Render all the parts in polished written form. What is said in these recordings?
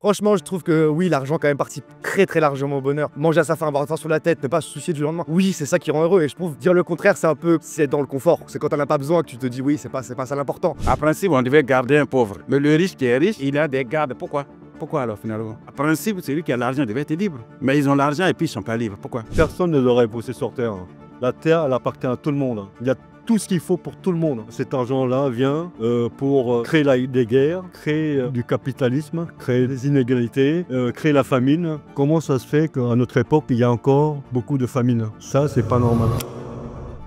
Franchement, je trouve que oui, l'argent quand même participe très largement au bonheur. Manger à sa faim, avoir un toit sur la tête, ne pas se soucier du lendemain. Oui, c'est ça qui rend heureux. Et je trouve dire le contraire, c'est un peu c'est dans le confort. C'est quand t'en as pas besoin que tu te dis oui, c'est pas ça l'important. À principe, on devait garder un pauvre. Mais le riche qui est riche, il a des gardes. Pourquoi? Pourquoi alors finalement? À principe, celui qui a l'argent devait être libre. Mais ils ont l'argent et puis ils sont pas libres. Pourquoi? Personne ne l'aurait posé sur Terre. La Terre, elle appartient à tout le monde. Il y a tout ce qu'il faut pour tout le monde. Cet argent-là vient pour créer des guerres, créer du capitalisme, créer des inégalités, créer la famine. Comment ça se fait qu'à notre époque, il y a encore beaucoup de famine? Ça, c'est pas normal.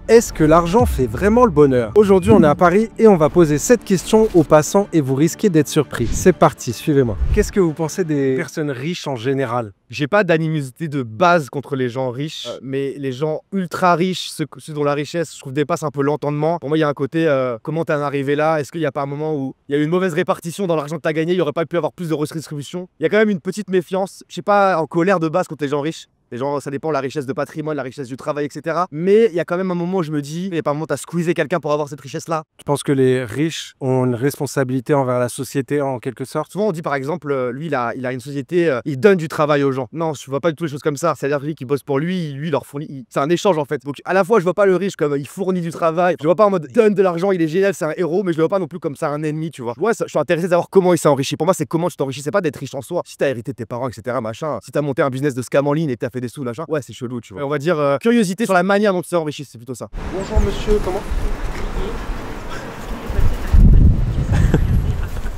Est-ce que l'argent fait vraiment le bonheur? Aujourd'hui, on est à Paris et on va poser cette question aux passants et vous risquez d'être surpris. C'est parti, suivez-moi. Qu'est-ce que vous pensez des personnes riches en général? J'ai pas d'animosité de base contre les gens riches, mais les gens ultra riches, ceux dont la richesse, je trouve, dépasse un peu l'entendement. Pour moi, il y a un côté, comment t'en es arrivé là? Est-ce qu'il n'y a pas un moment où il y a eu une mauvaise répartition dans l'argent que t'as gagné? Il n'y aurait pas pu avoir plus de redistribution? Il y a quand même une petite méfiance, je sais pas, en colère de base contre les gens riches. Les gens, ça dépend de la richesse de patrimoine, la richesse du travail, etc. Mais il y a quand même un moment où je me dis, il y a pas un moment où t'as squeezé quelqu'un pour avoir cette richesse-là. Je pense que les riches ont une responsabilité envers la société en quelque sorte. Souvent, on dit par exemple, lui, il a une société, il donne du travail aux gens. Non, je vois pas du tout les choses comme ça. C'est-à-dire lui qui bosse pour lui, il leur fournit. C'est un échange en fait. Donc à la fois, je vois pas le riche comme il fournit du travail. Je le vois pas en mode donne de l'argent, il est génial, c'est un héros, mais je le vois pas non plus comme ça un ennemi, tu vois. Ouais, je suis intéressé de savoir comment il s'est enrichi. Pour moi, c'est comment tu t'enrichis. C'est pas d'être riche en soi. Si t'as hérité de tes parents, etc. Machin. Si t'as monté un business de scam en ligne et t'as fait des sous, machin. Ouais, c'est chelou, tu vois. On va dire curiosité sur la manière dont tu t'es enrichi, c'est plutôt ça. Bonjour monsieur, comment?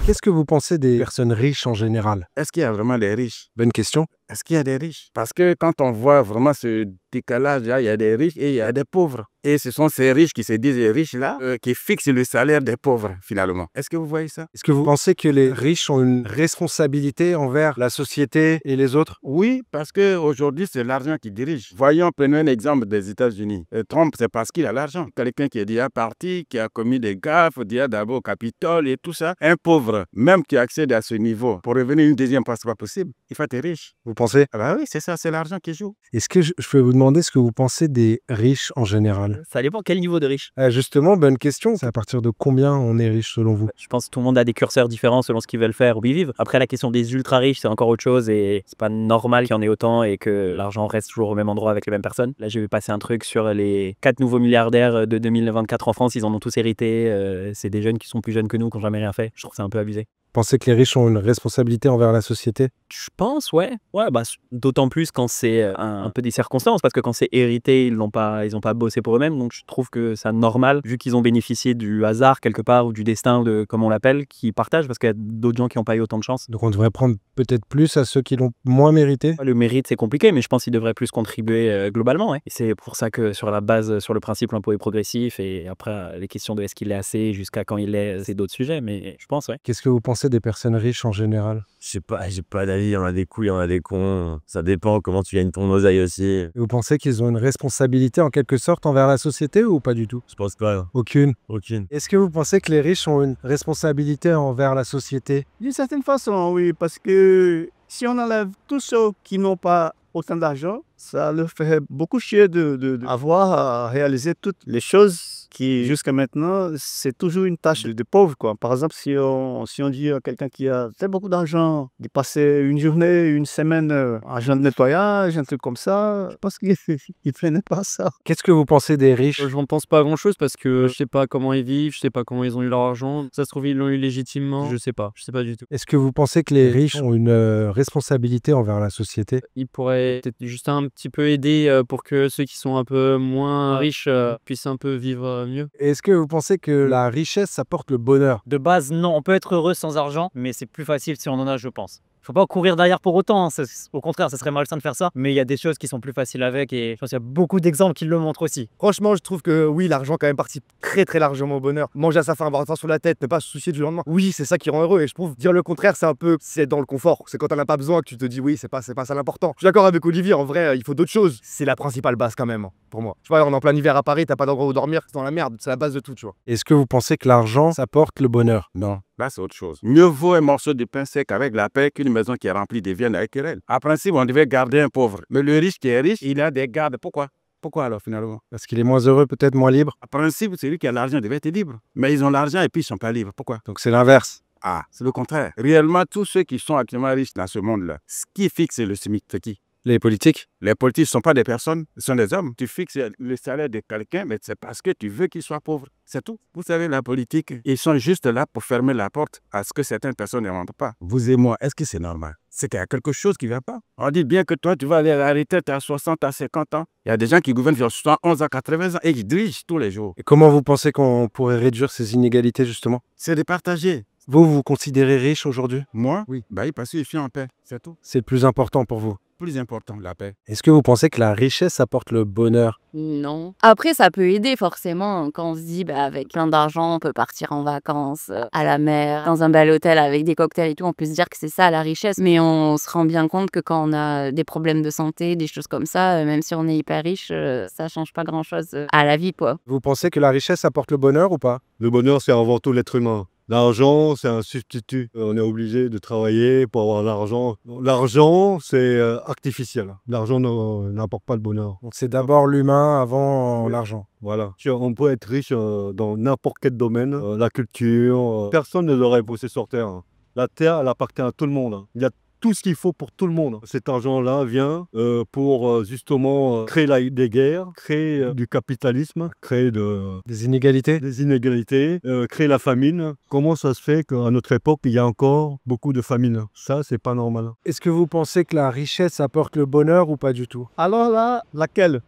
Qu'est-ce que vous pensez des personnes riches en général? Est-ce qu'il y a vraiment des riches? Bonne question. Est-ce qu'il y a des riches? Parce que quand on voit vraiment ce décalage, là, il y a des riches et il y a des pauvres. Et ce sont ces riches qui se disent riches là, qui fixent le salaire des pauvres finalement. Est-ce que vous voyez ça? Est-ce que vous pensez que les riches ont une responsabilité envers la société et les autres? Oui, parce qu'aujourd'hui, c'est l'argent qui dirige. Voyons, prenons un exemple des États-Unis. Trump, c'est parce qu'il a l'argent. Quelqu'un qui est déjà parti, qui a commis des gaffes, déjà d'abord au Capitole et tout ça. Un pauvre, même qui accède à ce niveau, pour revenir une deuxième fois, c'est pas possible. Il faut être riche. Vous pensez? Ah bah oui, c'est ça, c'est l'argent qui joue. Est-ce que je peux vous demander ce que vous pensez des riches en général? Ça dépend quel niveau de riche. Justement, bonne question. C'est à partir de combien on est riche selon vous? Je pense que tout le monde a des curseurs différents selon ce qu'ils veulent faire ou y vivre. Après, la question des ultra riches, c'est encore autre chose et c'est pas normal qu'il y en ait autant et que l'argent reste toujours au même endroit avec les mêmes personnes. Là, j'ai vu passer un truc sur les 4 nouveaux milliardaires de 2024 en France. Ils en ont tous hérité. C'est des jeunes qui sont plus jeunes que nous, qui n'ont jamais rien fait. Je trouve ça un peu abusé. Vous pensez que les riches ont une responsabilité envers la société? Je pense, ouais. Ouais, bah, d'autant plus quand c'est un peu des circonstances, parce que quand c'est hérité, ils ont pas bossé pour eux-mêmes, donc je trouve que c'est normal, vu qu'ils ont bénéficié du hasard quelque part, ou du destin, comme on l'appelle, qu'ils partagent, parce qu'il y a d'autres gens qui n'ont pas eu autant de chance. Donc on devrait prendre peut-être plus à ceux qui l'ont moins mérité? Le mérite, c'est compliqué, mais je pense qu'ils devraient plus contribuer globalement, ouais. Et c'est pour ça que sur la base, sur le principe, l'impôt est progressif, et après, les questions de est-ce qu'il est assez, jusqu'à quand il est, c'est d'autres sujets, mais je pense, ouais. Qu'est-ce que vous pensez des personnes riches en général? Je sais pas, j'ai pas d'avis, il y en a des couilles, il y en a des cons. Ça dépend comment tu gagnes ton oseille aussi. Et vous pensez qu'ils ont une responsabilité en quelque sorte envers la société ou pas du tout? Je pense pas. Aucune. Aucune. Est-ce que vous pensez que les riches ont une responsabilité envers la société? D'une certaine façon, oui, parce que si on enlève tous ceux qui n'ont pas autant d'argent, ça leur fait beaucoup chier d'avoir à réaliser toutes les choses qui, jusqu'à maintenant, c'est toujours une tâche de pauvre, quoi. Par exemple, si on dit à quelqu'un qui a très beaucoup d'argent, de passer une journée, une semaine en agent de nettoyage, un truc comme ça, je pense qu'il ne ferait pas ça. Qu'est-ce que vous pensez des riches? Je n'en pense pas grand-chose parce que je sais pas comment ils vivent, je sais pas comment ils ont eu leur argent. Ça se trouve, ils l'ont eu légitimement. Je sais pas du tout. Est-ce que vous pensez que les riches ont une responsabilité envers la société? Ils pourraient peut-être juste un petit peu aider pour que ceux qui sont un peu moins riches puissent un peu vivre mieux. Est-ce que vous pensez que la richesse apporte le bonheur? De base, non, on peut être heureux sans argent, mais c'est plus facile si on en a, je pense. Faut pas courir derrière pour autant, hein. Au contraire, ça serait malsain de faire ça, mais il y a des choses qui sont plus faciles avec et je pense qu'il y a beaucoup d'exemples qui le montrent aussi. Franchement, je trouve que oui, l'argent quand même participe très largement au bonheur. Manger à sa faim, avoir un toit sur la tête, ne pas se soucier du lendemain. Oui, c'est ça qui rend heureux et je trouve dire le contraire, c'est un peu c'est dans le confort. C'est quand t'en as pas besoin que tu te dis oui, c'est pas ça l'important. Je suis d'accord avec Olivier, en vrai, il faut d'autres choses. C'est la principale base quand même, hein, pour moi. Tu vois, on est en plein hiver à Paris, t'as pas d'endroit où dormir, c'est dans la merde, c'est la base de tout, tu vois. Est-ce que vous pensez que l'argent, ça apporte le bonheur? Non, là c'est autre chose. Mieux vaut un morceau de pain sec avec la paix qu'une maison qui est remplie de viande avec querelle. À principe, on devait garder un pauvre. Mais le riche qui est riche, il a des gardes. Pourquoi? Pourquoi alors finalement? Parce qu'il est moins heureux, peut-être moins libre? À principe, celui qui a l'argent devait être libre. Mais ils ont l'argent et puis ils sont pas libres. Pourquoi? Donc c'est l'inverse. Ah, c'est le contraire. Réellement, tous ceux qui sont actuellement riches dans ce monde-là, ce qui fixe le SMIC, c'est qui? Les politiques? Les politiques ne sont pas des personnes, ce sont des hommes. Tu fixes le salaire de quelqu'un, mais c'est parce que tu veux qu'il soit pauvre. C'est tout. Vous savez, la politique, ils sont juste là pour fermer la porte à ce que certaines personnes ne rentrent pas. Vous et moi, est-ce que c'est normal? C'est qu'il y a quelque chose qui ne va pas. On dit bien que toi, tu vas aller à la retraite à 60, à 50 ans. Il y a des gens qui gouvernent sur 71 à 80 ans et qui dirigent tous les jours. Et comment vous pensez qu'on pourrait réduire ces inégalités, justement? C'est de partager. Vous vous considérez riche aujourd'hui? Moi, oui. Parce que je suis en paix. C'est tout. C'est le plus important pour vous. Plus important, la paix. Est-ce que vous pensez que la richesse apporte le bonheur? Non. Après, ça peut aider forcément quand on se dit avec plein d'argent, on peut partir en vacances à la mer, dans un bel hôtel avec des cocktails et tout. On peut se dire que c'est ça la richesse. Mais on se rend bien compte que quand on a des problèmes de santé, des choses comme ça, même si on est hyper riche, ça change pas grand-chose à la vie, quoi. Vous pensez que la richesse apporte le bonheur ou pas? Le bonheur, c'est avant tout l'être humain. L'argent, c'est un substitut. On est obligé de travailler pour avoir l'argent. L'argent, c'est artificiel. L'argent n'apporte pas le bonheur. Donc c'est d'abord l'humain avant l'argent. Voilà. On peut être riche dans n'importe quel domaine. La culture. Personne ne l'aurait posé sur Terre. La Terre, elle appartient à tout le monde. Il y a tout ce qu'il faut pour tout le monde. Cet argent-là vient pour justement créer des guerres, créer du capitalisme, créer des inégalités, créer la famine. Comment ça se fait qu'à notre époque, il y a encore beaucoup de famine? Ça, c'est pas normal. Est-ce que vous pensez que la richesse apporte le bonheur ou pas du tout? Alors là, laquelle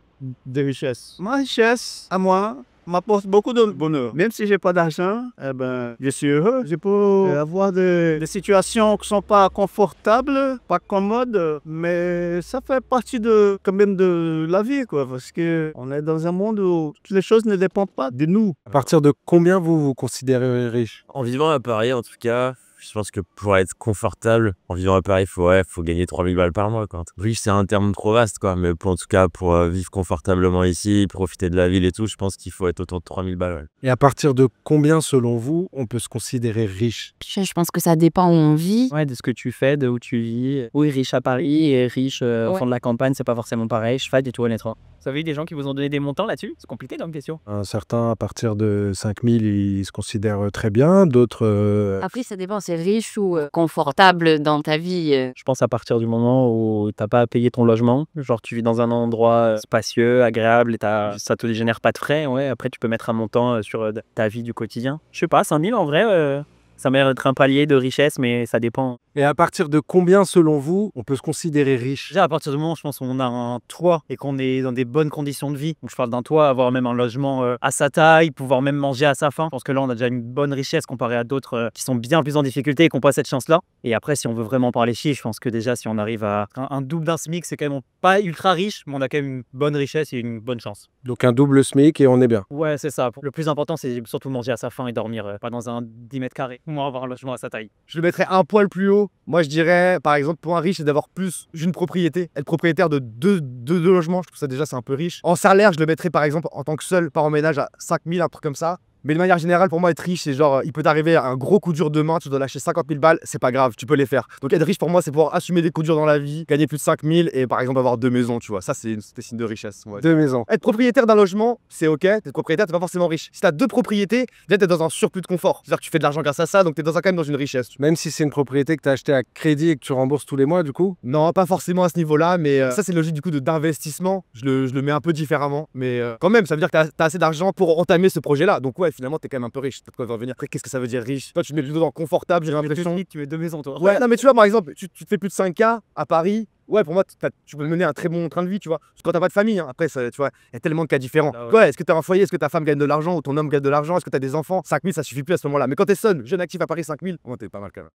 de richesse? Ma richesse, à moi, m'apporte beaucoup de bonheur. Même si j'ai pas d'argent, je suis heureux. Je peux avoir des situations qui sont pas confortables, pas commodes, mais ça fait partie quand même de la vie, quoi. Parce que on est dans un monde où toutes les choses ne dépendent pas de nous. À partir de combien vous vous considérez riche? En vivant à Paris, en tout cas, je pense que pour être confortable, en vivant à Paris, faut gagner 3000 balles par mois, quoi. Riche, c'est un terme trop vaste, quoi. Mais en tout cas, pour vivre confortablement ici, profiter de la ville et tout, je pense qu'il faut être autour de 3000 balles, ouais. Et à partir de combien, selon vous, on peut se considérer riche? Je pense que ça dépend où on vit. Ouais, de ce que tu fais, de où tu vis. Oui, riche à Paris et riche au fond de la campagne, c'est pas forcément pareil. Je fais du tout, honnêtement. Vous avez eu des gens qui vous ont donné des montants là-dessus? C'est compliqué comme question. Certains, à partir de 5000, ils se considèrent très bien. D'autres... Après, ça dépend, c'est riche ou confortable dans ta vie. Je pense à partir du moment où t'as pas à payer ton logement. Genre, tu vis dans un endroit spacieux, agréable et ça te génère pas de frais. Ouais, après, tu peux mettre un montant sur ta vie du quotidien. Je sais pas, 5000 en vrai... Ça m'a l'air d'être un palier de richesse, mais ça dépend. Et à partir de combien, selon vous, on peut se considérer riche? Déjà, à partir du moment où je pense qu'on a un toit et qu'on est dans des bonnes conditions de vie, donc je parle d'un toit, avoir même un logement à sa taille, pouvoir même manger à sa faim. Je pense que là, on a déjà une bonne richesse comparé à d'autres qui sont bien plus en difficulté et qui n'ont pas cette chance-là. Et après, si on veut vraiment parler chiffres, je pense que déjà, si on arrive à un double d'un SMIC, c'est quand même pas ultra riche, mais on a quand même une bonne richesse et une bonne chance. Donc un double SMIC et on est bien. Ouais, c'est ça. Le plus important, c'est surtout manger à sa faim et dormir pas dans un 10 mètres carrés. Moi, avoir un logement à sa taille. Je le mettrais un poil plus haut. Moi, je dirais, par exemple, pour un riche, c'est d'avoir plus d'une propriété. Être propriétaire de deux logements, je trouve ça déjà, c'est un peu riche. En salaire, je le mettrais, par exemple, en tant que seul parent ménage à 5000, un truc comme ça. Mais de manière générale, pour moi, être riche, c'est genre, il peut t'arriver un gros coup dur demain, tu dois lâcher 50 000 balles, c'est pas grave, tu peux les faire. Donc être riche, pour moi, c'est pouvoir assumer des coups durs dans la vie, gagner plus de 5 000 et par exemple avoir 2 maisons, tu vois. Ça, c'est signe de richesse. 2 maisons. Être propriétaire d'un logement, c'est ok, t'es propriétaire, t'es pas forcément riche. Si t'as 2 propriétés, déjà t'es dans un surplus de confort. C'est-à-dire que tu fais de l'argent grâce à ça, donc t'es quand même dans une richesse. Même si c'est une propriété que t'as achetée à crédit et que tu rembourses tous les mois, du coup? Non, pas forcément à ce niveau-là, mais ça, c'est une logique du coup d'investissement. Je le mets un peu différemment, mais quand même, ça veut dire que t'as assez d'argent pour entamer ce projet-là. Donc ouais, finalement, t'es quand même un peu riche. Peut-être qu'on va revenir. Après, qu'est-ce que ça veut dire riche? Toi, tu mets plutôt dans confortable, j'ai l'impression. Tu mets 2 maisons, toi. Ouais, non, mais tu vois, par exemple, tu te fais plus de 5K à Paris. Ouais, pour moi, tu peux mener un très bon train de vie, tu vois. Parce que quand t'as pas de famille, hein, après, ça, tu vois, il y a tellement de cas différents. Ah ouais. Ouais, est-ce que t'as un foyer? Est-ce que ta femme gagne de l'argent ou ton homme gagne de l'argent? Est-ce que t'as des enfants? 5000, ça suffit plus à ce moment-là. Mais quand t'es seul, jeune actif à Paris, 5000, t'es pas mal quand même.